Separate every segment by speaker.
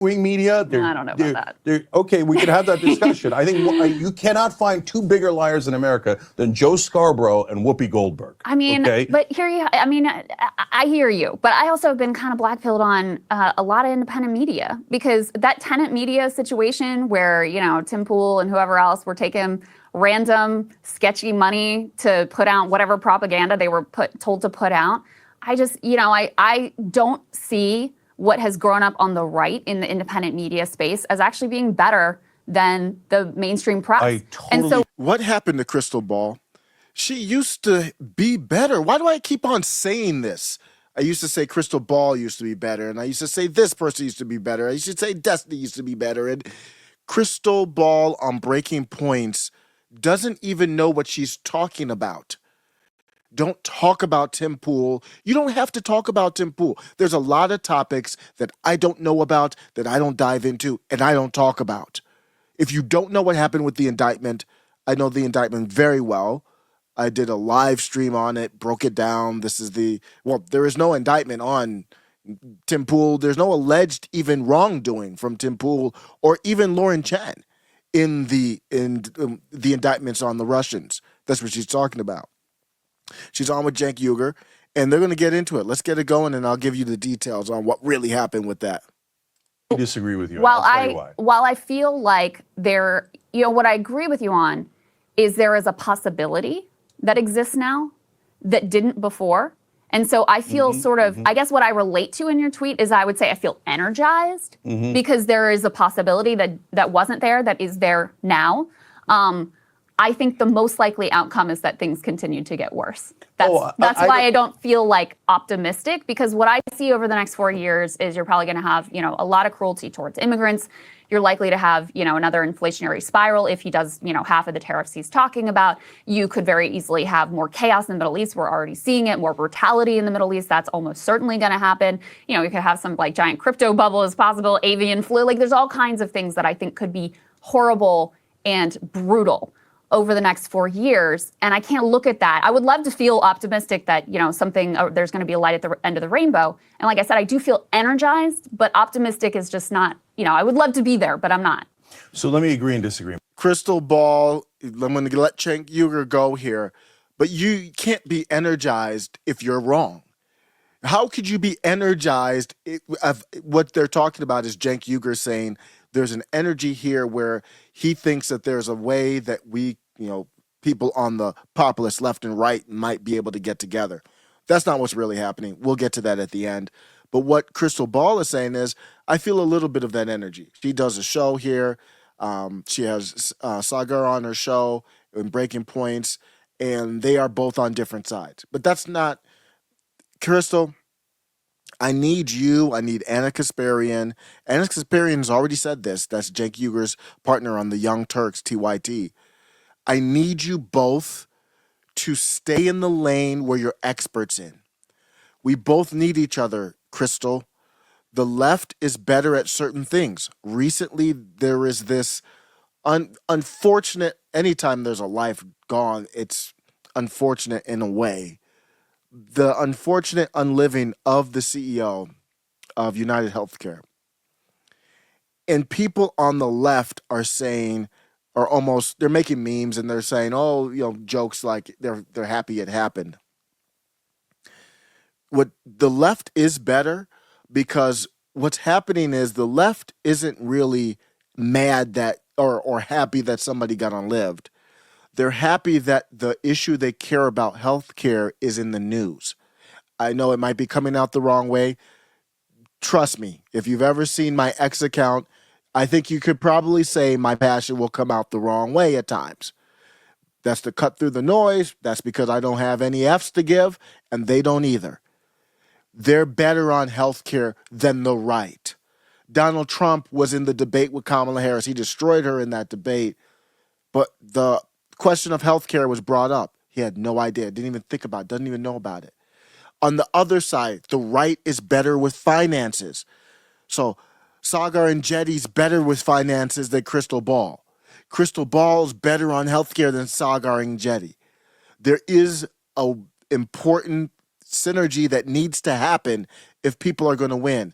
Speaker 1: wing media.
Speaker 2: I don't know about
Speaker 1: that. Okay, we can have that discussion. I think you cannot find two bigger liars in America than Joe Scarborough and Whoopi Goldberg.
Speaker 2: I mean,
Speaker 1: okay?
Speaker 2: but I hear you. But I also have been kind of blackpilled on a lot of independent media, because that tenant media situation where, Tim Pool and whoever else were taking random sketchy money to put out whatever propaganda they were told to put out. I just, I don't see what has grown up on the right in the independent media space as actually being better than the mainstream press.
Speaker 1: And so,
Speaker 3: what happened to Krystal Ball? She used to be better. Why do I keep on saying this? I used to say Krystal Ball used to be better, and I used to say this person used to be better. I used to say Destiny used to be better. And Krystal Ball on Breaking Points doesn't even know what she's talking about. Don't talk about Tim Pool. You don't have to talk about Tim Pool. There's a lot of topics that I don't know about, that I don't dive into, and I don't talk about. If you don't know what happened with the indictment, I know the indictment very well. I did a live stream on it, broke it down. There is no indictment on Tim Pool. There's no alleged even wrongdoing from Tim Pool or even Lauren Chen in the indictments on the Russians. That's what she's talking about. She's on with Cenk Uygur, and they're going to get into it. Let's get it going, and I'll give you the details on what really happened with that.
Speaker 1: I disagree with you.
Speaker 2: While I feel like what I agree with you on is there is a possibility that exists now that didn't before. And so I feel I guess what I relate to in your tweet is I would say I feel energized because there is a possibility that wasn't there, that is there now. I think the most likely outcome is that things continue to get worse. That's why I don't feel like optimistic, because what I see over the next 4 years is you're probably going to have, a lot of cruelty towards immigrants. You're likely to have, another inflationary spiral if he does, half of the tariffs he's talking about. You could very easily have more chaos in the Middle East. We're already seeing it, more brutality in the Middle East. That's almost certainly going to happen. You could have some giant crypto bubble as possible, avian flu. There's all kinds of things that I think could be horrible and brutal over the next 4 years. And I can't look at that. I would love to feel optimistic that, there's going to be a light at the end of the rainbow. And like I said, I do feel energized, but optimistic is just not, I would love to be there, but I'm not.
Speaker 1: So let me agree and disagree.
Speaker 3: Krystal Ball, I'm going to let Cenk Uygur go here, but you can't be energized if you're wrong. How could you be energized if what they're talking about is Cenk Uygur saying there's an energy here where he thinks that there's a way that we, people on the populist left and right might be able to get together. That's not what's really happening. We'll get to that at the end. But what Krystal Ball is saying is, I feel a little bit of that energy. She does a show here. She has Sagar on her show in Breaking Points, and they are both on different sides. But that's not, Krystal, I need you. I need Anna Kasparian. Anna Kasparian's already said this. That's Cenk Uygur's partner on the Young Turks, TYT. I need you both to stay in the lane where you're experts in. We both need each other, Krystal. The left is better at certain things. Recently, there is this unfortunate, anytime there's a life gone, it's unfortunate in a way. The unfortunate unliving of the CEO of United Healthcare. And people on the left are saying, they're making memes and they're saying, jokes like they're happy it happened. What the left is better, because what's happening is the left isn't really mad that or happy that somebody got unlived. They're happy that the issue they care about, healthcare, is in the news. I know it might be coming out the wrong way. Trust me, if you've ever seen my X account, I think you could probably say my passion will come out the wrong way at times. That's to cut through the noise. That's because I don't have any Fs to give, and they don't either. They're better on healthcare than the right. Donald Trump was in the debate with Kamala Harris. He destroyed her in that debate. But the question of healthcare was brought up. He had no idea, didn't even think about it, doesn't even know about it. On the other side, the right is better with finances. So Sagar and Jetty's better with finances than Krystal Ball. Krystal Ball's better on healthcare than Sagar and Jetty. There is an important synergy that needs to happen if people are going to win.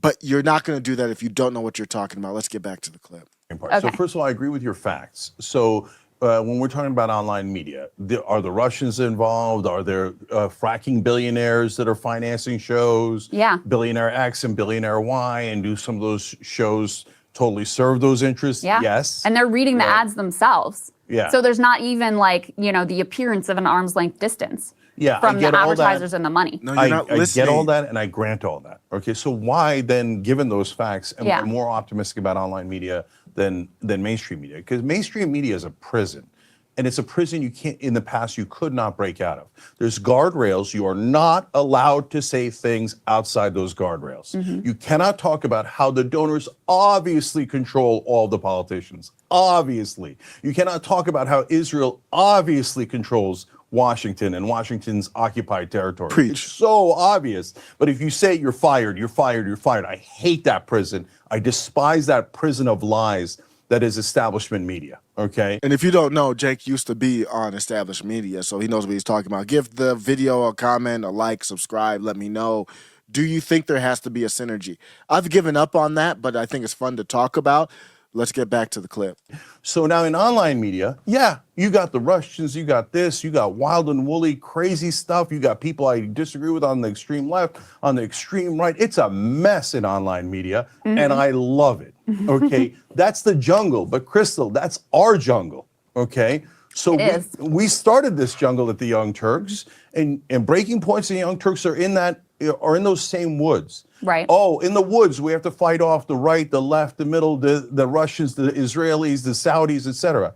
Speaker 3: But you're not going to do that if you don't know what you're talking about. Let's get back to the clip.
Speaker 1: Part. So first of all, I agree with your facts. So when we're talking about online media, are the Russians involved? Are there fracking billionaires that are financing shows?
Speaker 2: Yeah.
Speaker 1: Billionaire X and billionaire Y, and do some of those shows totally serve those interests?
Speaker 2: Yeah.
Speaker 1: Yes.
Speaker 2: And they're reading the ads themselves.
Speaker 1: Yeah.
Speaker 2: So there's not even like, the appearance of an arm's length distance from the advertisers and the money.
Speaker 3: No, you're not listening.
Speaker 1: I get all that and I grant all that. Okay, so why then, given those facts, am I more optimistic about online media than mainstream media? Because mainstream media is a prison. And it's a prison you can't, in the past, you could not break out of. There's guardrails. You are not allowed to say things outside those guardrails. You cannot talk about how the donors obviously control all the politicians. Obviously. You cannot talk about how Israel obviously controls Washington and Washington's occupied territory.
Speaker 3: Preach.
Speaker 1: It's so obvious. But if you say you're fired, you're fired, you're fired, I hate that prison. I despise that prison of lies that is establishment media, okay?
Speaker 3: And if you don't know, Jake used to be on established media, so he knows what he's talking about. Give the video a comment, a like, subscribe, let me know. Do you think there has to be a synergy? I've given up on that, but I think it's fun to talk about. Let's get back to the clip.
Speaker 1: So now in online media, you got the Russians, you got this, you got wild and woolly, crazy stuff. You got people I disagree with on the extreme left, on the extreme right. It's a mess in online media, and I love it, okay? That's the jungle, but Krystal, that's our jungle, okay? So we started this jungle at the Young Turks, and Breaking Points and Young Turks are in those same woods.
Speaker 2: Right.
Speaker 1: Oh, in the woods, we have to fight off the right, the left, the middle, the Russians, the Israelis, the Saudis, etc.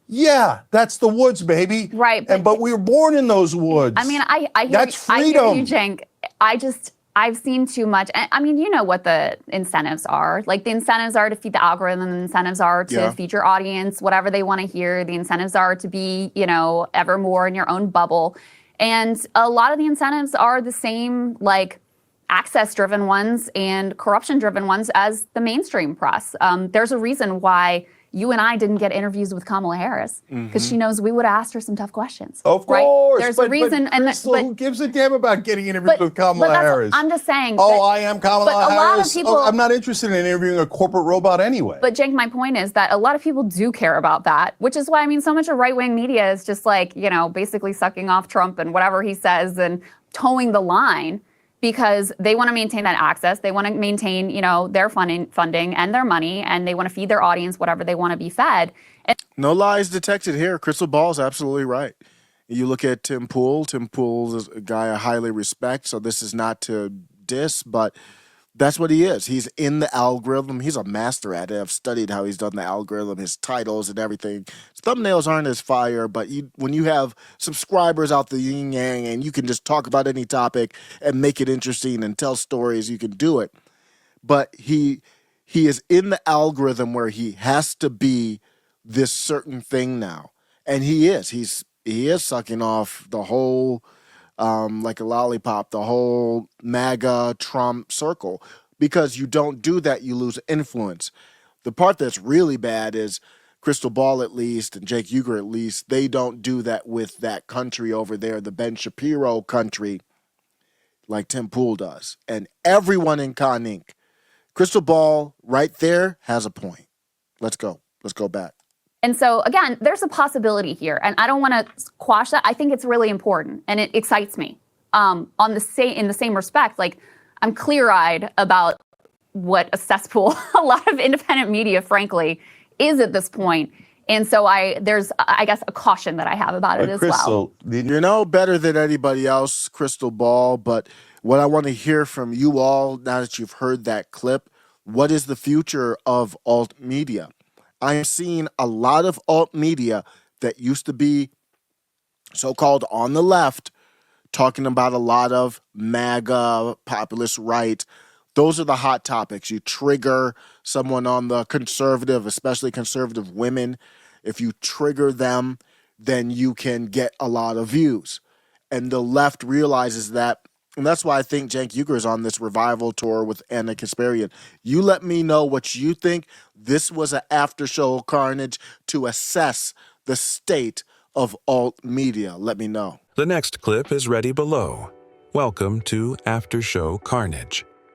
Speaker 1: Yeah, that's the woods, baby.
Speaker 2: Right.
Speaker 1: But we were born in those woods.
Speaker 2: I mean, I hear,
Speaker 1: that's freedom.
Speaker 2: I hear you, Cenk. I've seen too much. I mean, you know what the incentives are. Like, the incentives are to feed the algorithm. The incentives are to feed your audience whatever they want to hear. The incentives are to be, ever more in your own bubble. And a lot of the incentives are the same, like, access-driven ones and corruption-driven ones as the mainstream press. There's a reason why you and I didn't get interviews with Kamala Harris, because she knows we would have asked her some tough questions.
Speaker 1: Of course.
Speaker 2: Right? There's a reason.
Speaker 1: But Krystal, who gives a damn about getting interviewed with Kamala Harris?
Speaker 2: I'm just saying.
Speaker 1: Oh, I am Kamala Harris.
Speaker 2: But a lot of people,
Speaker 1: I'm not interested in interviewing a corporate robot anyway.
Speaker 2: But Cenk, my point is that a lot of people do care about that, which is why, so much of right-wing media is just like, basically sucking off Trump and whatever he says and towing the line, because they want to maintain that access. They want to maintain, their funding and their money, and they want to feed their audience whatever they want to be fed. And
Speaker 3: no lies detected here. Krystal Ball is absolutely right. You look at Tim Pool. Tim Pool is a guy I highly respect, so this is not to diss, but that's what he is. He's in the algorithm. He's a master at it. I've studied how he's done the algorithm, his titles and everything. His thumbnails aren't as fire, but when you have subscribers out the yin yang and you can just talk about any topic and make it interesting and tell stories, you can do it. But he is in the algorithm where he has to be this certain thing now. And he is. He is sucking off the whole like a lollipop, the whole MAGA Trump circle. Because you don't do that, you lose influence. The part that's really bad is Krystal Ball, at least, and Cenk Uygur, at least, they don't do that with that country over there, the Ben Shapiro country, like Tim Pool does. And everyone in Con Inc. Krystal Ball right there has a point. Let's go. Let's go back.
Speaker 2: And so, again, there's a possibility here, and I don't want to quash that. I think it's really important, and it excites me. In the same respect, like, I'm clear-eyed about what a cesspool a lot of independent media, frankly, is at this point. And so there's, I guess, a caution that I have about it as well.
Speaker 3: You're no better than anybody else, Krystal Ball, but what I want to hear from you all, now that you've heard that clip, what is the future of alt media? I am seeing a lot of alt media that used to be so-called on the left, talking about a lot of MAGA, populist right. Those are the hot topics. You trigger someone on the conservative, especially conservative women. If you trigger them, then you can get a lot of views. And the left realizes that. And that's why I think Cenk Uygur is on this revival tour with Anna Kasparian. You let me know what you think. This was an after-show carnage to assess the state of alt media. Let me know.
Speaker 4: The next clip is ready below. Welcome to After Show Carnage.